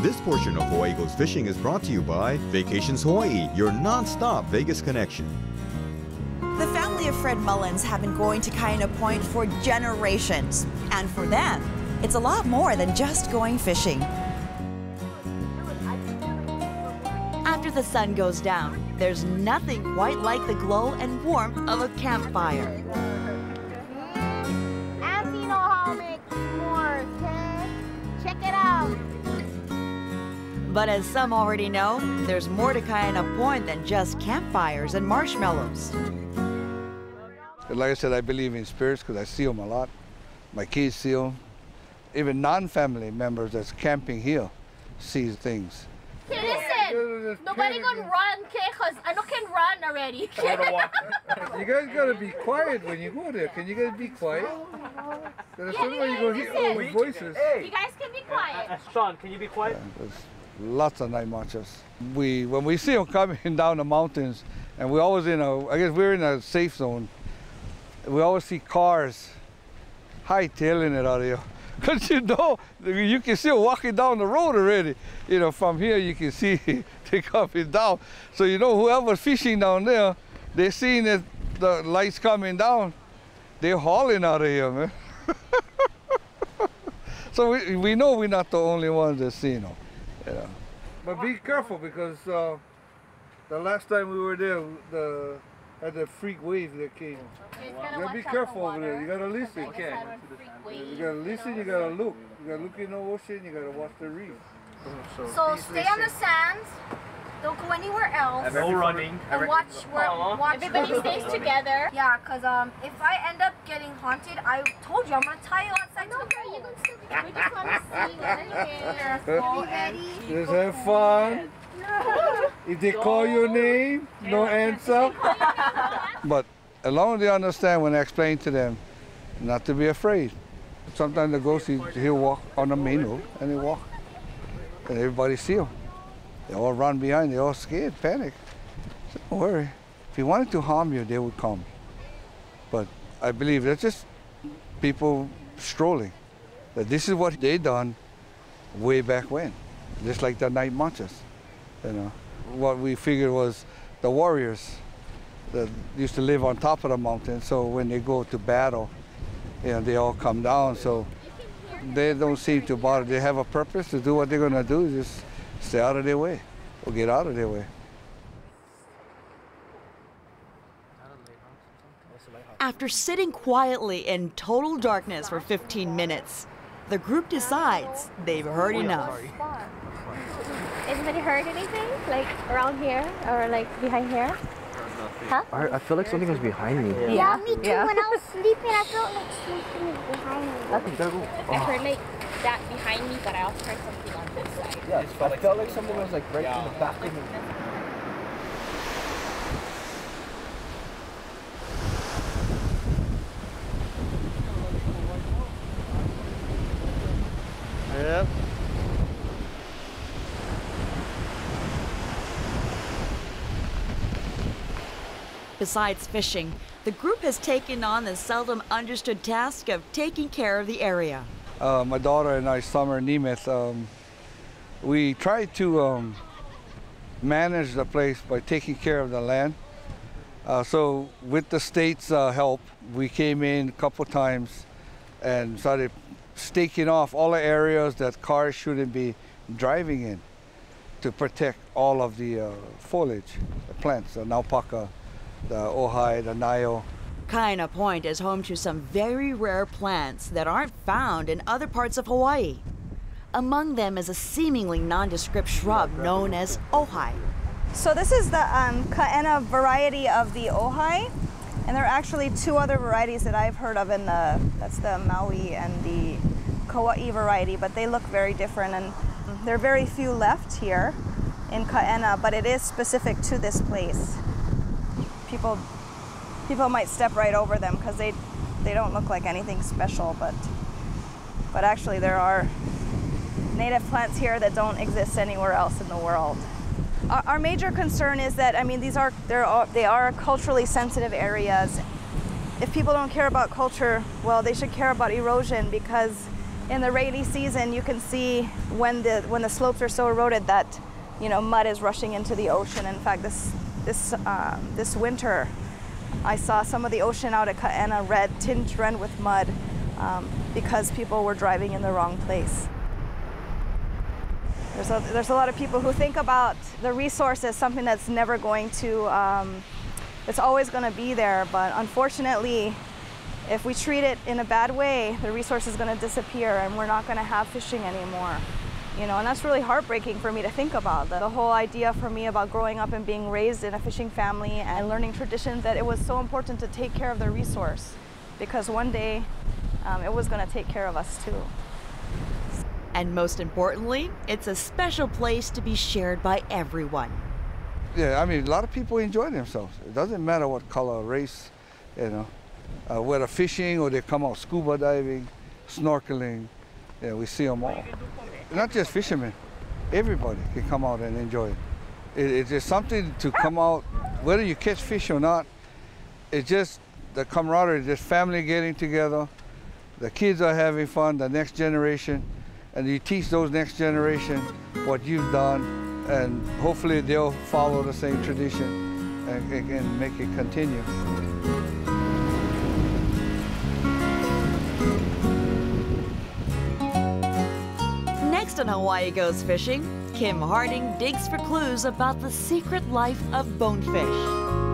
This portion of Hawaii Goes Fishing is brought to you by Vacations Hawaii, your non-stop Vegas connection. The family of Fred Mullins have been going to Kaina Point for generations. And for them, it's a lot more than just going fishing. After the sun goes down, there's nothing quite like the glow and warmth of a campfire. Auntie know how to make s'mores, okay? Check it out. But as some already know, there's more to Kaina Point than just campfires and marshmallows. Like I said, I believe in spirits because I see them a lot. My kids see them. Even non-family members that's camping here see things. Okay, listen. Nobody gonna run, okay? Because I can run already. You guys gotta be quiet when you go there. Can you guys be quiet? That's the way you go hear all the voices. You guys can be quiet. Sean, can you be quiet? Yeah, there's lots of night marchers. When we see them coming down the mountains, and we're always I guess we're in a safe zone. We always see cars hightailing it out of here. Because you can see them walking down the road already. From here you can see they coming down. So whoever's fishing down there, they're seeing that the lights coming down, they're hauling out of here, man. So we know we're not the only ones that see them. But be careful because the last time we were there, had the freak wave that came. You gotta be careful over there. You gotta listen. Okay. You gotta listen, you gotta look. You gotta look in the ocean, you gotta watch the reef. So stay on the sands. Don't go anywhere else. No running. And watch everybody stays together. Yeah, because if I end up getting haunted, I told you I'm gonna tie you outside. No, you're gonna still be. We just want to see what's ready. Just have fun. If they call your name, no answer. But as long as they understand when I explain to them not to be afraid. Sometimes the ghost, he'll walk on the main road and they walk. And everybody see him. They all run behind, they all scared, panic. So don't worry. If he wanted to harm you, they would come. But I believe that's just people strolling. That this is what they done way back when. Just like the night marches. What we figured was the warriors that used to live on top of the mountain. So when they go to battle, they all come down. So they don't seem to bother. They have a purpose to do what they're gonna do. Just stay out of their way or get out of their way. After sitting quietly in total darkness for 15 minutes, the group decides they've heard enough. Anybody heard anything? Like around here or like behind here? Huh? I feel like something was behind me. Yeah, me too. Yeah. When I was sleeping, I felt like something was behind me. I heard like that behind me, but I also heard something on this side. Yeah, I felt like something was like right in the back of me. Yep. Besides fishing, the group has taken on the seldom understood task of taking care of the area. My daughter and I, Summer Nemeth, we tried to manage the place by taking care of the land. So with the state's help, we came in a couple times and started staking off all the areas that cars shouldn't be driving in to protect all of the foliage, the plants, the naupaka, the ohai, the nayo. Kaina Point is home to some very rare plants that aren't found in other parts of Hawaii. Among them is a seemingly nondescript shrub known as ohai. So this is the Kaena variety of the ohai, and there are actually two other varieties that I've heard of that's the Maui and the Kauai variety, but they look very different, and there are very few left here in Kaena, but it is specific to this place. People might step right over them because they don't look like anything special, but actually there are native plants here that don't exist anywhere else in the world. Our major concern is that, I mean, they are culturally sensitive areas. If people don't care about culture, well, they should care about erosion, because in the rainy season, you can see when the slopes are so eroded that, you know, mud is rushing into the ocean. In fact, this winter, I saw some of the ocean out at Ka'ena tinged red with mud because people were driving in the wrong place. There's a lot of people who think about the resource as something that's never going to, it's always going to be there, but unfortunately, if we treat it in a bad way, the resource is going to disappear and we're not going to have fishing anymore. You know, and that's really heartbreaking for me to think about. The whole idea for me about growing up and being raised in a fishing family and learning traditions, that it was so important to take care of the resource, because one day it was going to take care of us too. And most importantly, it's a special place to be shared by everyone. Yeah, I mean, a lot of people enjoy themselves. It doesn't matter what color, race, you know. Whether fishing or they come out scuba diving, snorkeling, yeah, we see them all. Not just fishermen, everybody can come out and enjoy it. It's just something to come out, whether you catch fish or not, it's just the camaraderie, this family getting together, the kids are having fun, the next generation, and you teach those next generation what you've done, and hopefully they'll follow the same tradition and make it continue. Next on Hawaii Goes Fishing, Kim Harding digs for clues about the secret life of bonefish.